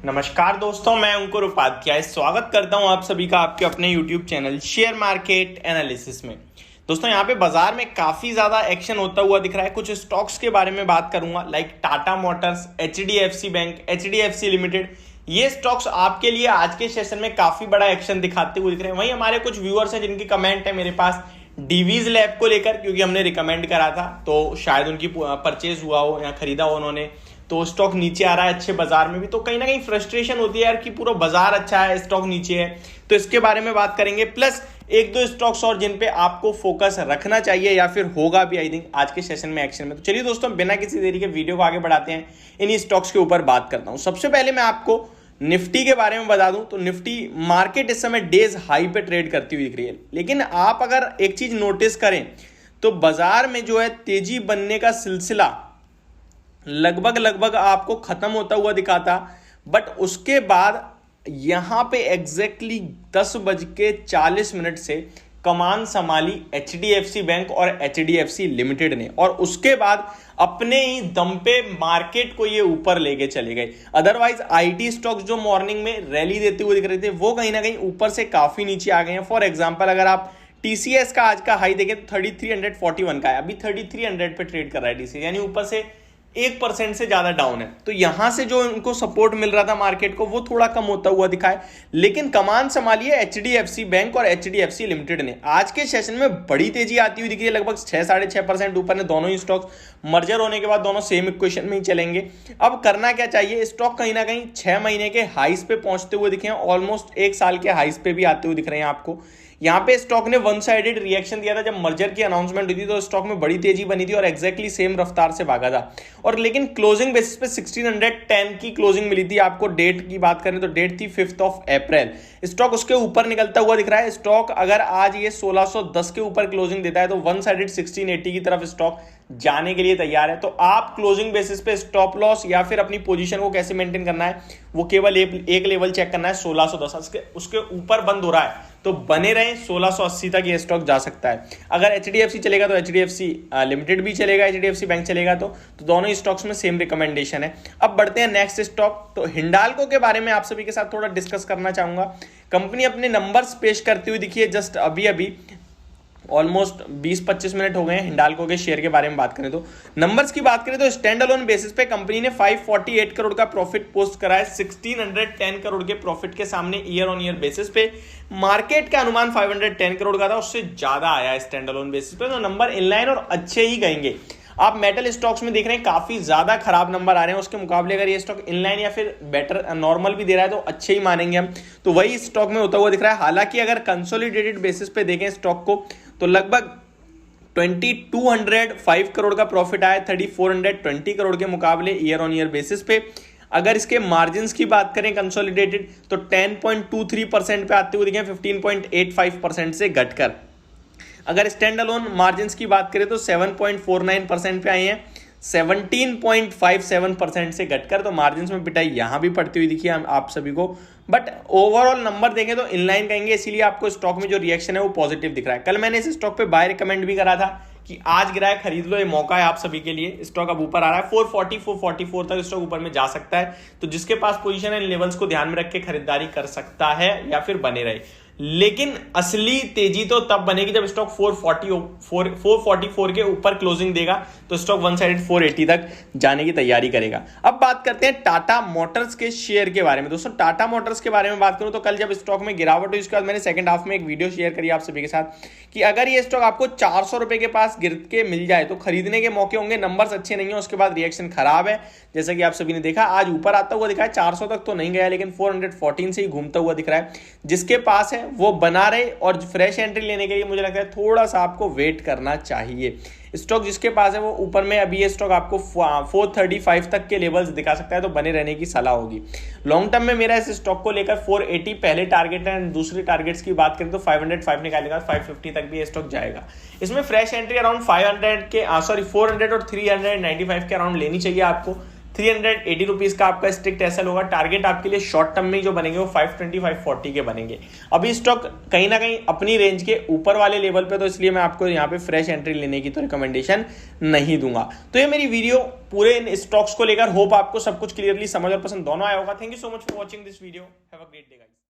नमस्कार दोस्तों, मैं अंकुर उपाध्याय स्वागत करता हूं आप सभी का आपके अपने YouTube channel share market analysis में। दोस्तों यहाँ पे बाजार में काफी ज्यादा एक्शन होता हुआ दिख रहा है। कुछ स्टॉक्स के बारे में बात करूंगा, like Tata Motors, HDFC bank, HDFC limited. ये स्टॉक्स आपके लिए आज के सेशन में काफी बड़ा एक्शन दिखाते हुए दिख रहे हैं। वहीं हमारे कुछ व्यूअर्स हैं जिनकी कमेंट है मेरे पास डीवीज लैब को लेकर, क्योंकि हमने रिकमेंड करा था तो शायद उनकी परचेज हुआ हो या खरीदा हो उन्होंने, तो स्टॉक नीचे आ रहा है अच्छे बाजार में भी, तो कहीं ना कहीं फ्रस्ट्रेशन होती है यार कि पूरा बाजार अच्छा है, स्टॉक नीचे है। तो इसके बारे में बात करेंगे, प्लस एक दो स्टॉक्स और जिन पे आपको फोकस रखना चाहिए या फिर होगा भी आई थिंक आज के सेशन में एक्शन में। तो चलिए दोस्तों, बिना किसी देरी के वीडियो को आगे बढ़ाते हैं, इन्हीं स्टॉक्स के ऊपर बात करता हूं। सबसे पहले मैं आपको निफ्टी के बारे में बता दूं तो निफ्टी मार्केट इस समय डेज हाई पे ट्रेड करती हुई दिख रही है। लेकिन आप अगर एक चीज नोटिस करें तो बाजार में जो है तेजी बनने का सिलसिला लगभग आपको खत्म होता हुआ दिखाता, बट उसके बाद यहां पे एग्जैक्टली 10:40 से कमान संभाली HDFC बैंक और HDFC लिमिटेड ने, और उसके बाद अपने ही दम पे मार्केट को ये ऊपर लेके चले गए। अदरवाइज IT स्टॉक्स जो मॉर्निंग में रैली देते हुए दिख रहे थे वो कहीं ना कहीं ऊपर से काफी नीचे आ गए हैं। फॉर एग्जांपल अगर आप TCS का आज का हाई देखें तो 3341 का है, अभी 3300 पे ट्रेड कर रहा है TCS, यानी ऊपर से 1% से ज्यादा डाउन है। तो यहां से जो उनको सपोर्ट मिल रहा था मार्केट को वो थोड़ा कम होता हुआ दिखा है। लेकिन कमान संभाली है HDFC बैंक और HDFC लिमिटेड ने। आज के सेशन में बड़ी तेजी आती हुई दिख रही है, लगभग 6-6.5% ऊपर ने दोनों ही स्टॉक्स। मर्जर होने के बाद दोनों सेम इक्वेशन में ही चलेंगे। अब करना क्या चाहिए, स्टॉक कहीं ना कहीं 6 महीने के हाइस पे पहुंचते हुए दिखे हैं, ऑलमोस्ट 1 साल के हाइस पे भी आते हुए दिख रहे हैं आपको। यहाँ पे स्टॉक ने वन साइडेड रिएक्शन दिया था जब मर्जर की अनाउंसमेंट हुई थी, तो स्टॉक में बड़ी तेजी बनी थी और एग्जैक्टली सेम रफ्तार से भागा था। और लेकिन क्लोजिंग बेसिस पे 1610 की क्लोजिंग मिली थी आपको। डेट की बात करें तो डेट थी 5 अप्रैल। स्टॉक उसके ऊपर निकलता हुआ दिख रहा है। स्टॉक अगर आज ये 1610 के ऊपर क्लोजिंग देता है तो वन साइडेड 1680 की तरफ स्टॉक जाने के लिए तैयार है। तो आप क्लोजिंग बेसिस पे स्टॉप लॉस या फिर अपनी पोजीशन को कैसे मेंटेन करना है, वो केवल एक लेवल चेक करना है 1610। उसके ऊपर बंद हो रहा है तो बने रहे 1680 तक ये स्टॉक जा सकता है। अगर HDFC चलेगा तो HDFC लिमिटेड भी चलेगा, HDFC बैंक चलेगा तो दोनों ही स्टॉक्स में सेम रिकमेंडेशन है। अब बढ़ते हैं नेक्स्ट स्टॉक। तो हिंडाल्को के बारे में आप सभी के साथ थोड़ा डिस्कस करना चाहूंगा। कंपनी अपने नंबर्स पेश करती हुई दिखी है जस्ट अभी ऑलमोस्ट 20-25 मिनट हो गए हैं। हिंडाल्को के शेयर के बारे में बात करें तो नंबर्स की बात करें तो स्टैंड अलोन बेसिस पे कंपनी ने 548 करोड़ का प्रॉफिट पोस्ट करा है 1610 करोड़ के प्रॉफिट के सामने ईयर ऑन ईयर बेसिस पे। मार्केट का अनुमान 510 करोड़ का था, उससे ज्यादा आया है स्टैंड अलोन बेसिस पे, तो नंबर इनलाइन और अच्छे ही कहेंगे। आप मेटल स्टॉक्स में देख रहे हैं काफी ज्यादा खराब नंबर आ रहे हैं, उसके मुकाबले अगर ये स्टॉक इनलाइन या फिर बेटर नॉर्मल भी दे रहा है तो अच्छे ही मानेंगे हम। तो वही स्टॉक में होता हुआ दिख रहा है। हालांकि अगर कंसोलिडेटेड बेसिस पे देखें स्टॉक को तो लगभग 2205 करोड़ का प्रॉफिट आया 3420 करोड़ के मुकाबले ईयर ऑन ईयर बेसिस पे। अगर इसके मार्जिन्स की बात करें कंसोलिडेटेड तो 10.23% पे आते हुए दिखे 15.85% से घटकर। अगर स्टैंड अलोन मार्जिन्स की बात करें तो 7.49% पे आए हैं 17.57% से घटकर। तो मार्जिन्स में पिटाई यहां भी पड़ती हुई दिखी आप सभी को, बट ओवरऑल नंबर देंगे तो इनलाइन कहेंगे, इसीलिए आपको स्टॉक में जो रिएक्शन है वो पॉजिटिव दिख रहा है। कल मैंने इस स्टॉक पे बाय रिकमेंड भी करा था कि आज गिरा है, खरीद लो, ये मौका है आप सभी के लिए। स्टॉक अब ऊपर आ रहा है 444 तक स्टॉक ऊपर में जा सकता है। तो जिसके पास पोजीशन है इन लेवल्स को ध्यान में रख के खरीदारी कर सकता है या फिर बने रहे। लेकिन असली तेजी तो तब बनेगी जब स्टॉक 444 के ऊपर क्लोजिंग देगा, तो स्टॉक वन साइडेड 480 तक जाने की तैयारी करेगा। अब बात करते हैं टाटा मोटर्स के शेयर के बारे में। दोस्तों टाटा मोटर्स के बारे में बात करूं तो कल जब स्टॉक में गिरावट हुई उसके बाद मैंने सेकंड हाफ में एक वीडियो शेयर करी आप सभी के साथ कि अगर ये स्टॉक आपको 400 रुपए के पास गिर के मिल जाए तो खरीदने के मौके होंगे। नंबर्स अच्छे नहीं है, उसके बाद रिएक्शन खराब है, जैसा कि आप सभी ने देखा। आज ऊपर आता हुआ दिखा है, 400 तक तो नहीं गया लेकिन 414 से ही घूमता हुआ दिख रहा है। जिसके पास है वो बना रहे, और फ्रेश एंट्री लेने के लिए मुझे लगता है थोड़ा सा आपको वेट करना चाहिए। स्टॉक जिसके पास है वो ऊपर में, अभी ये स्टॉक आपको 435 तक के लेवल्स दिखा सकता है, तो बने रहने की सलाह होगी। लॉन्ग टर्म में मेरा इस स्टॉक को लेकर 480 पहले टारगेट है, दूसरे टारगेट्स की बात करें तो 505 निकालेगा, 550 तक भी ये स्टॉक जाएगा। इसमें फ्रेश एंट्री अराउंड 400 और 395 के अराउंड लेनी चाहिए आपको। 380 रुपीज़ का आपका स्ट्रिक्ट एसएल होगा। टारगेट आपके लिए शॉर्ट टर्म में जो बनेंगे वो 520 540 के बनेंगे। अभी स्टॉक कहीं ना कहीं अपनी रेंज के ऊपर वाले लेवल पे, तो इसलिए मैं आपको यहाँ पे फ्रेश एंट्री लेने की तो रिकमेंडेशन नहीं दूंगा। तो ये मेरी वीडियो पूरे इन स्टॉक्स को लेकर, होप आपको सब कुछ क्लियरली समझ और पसंद दोनों आया होगा। Thank you so much for watching this video. Have a great day guys.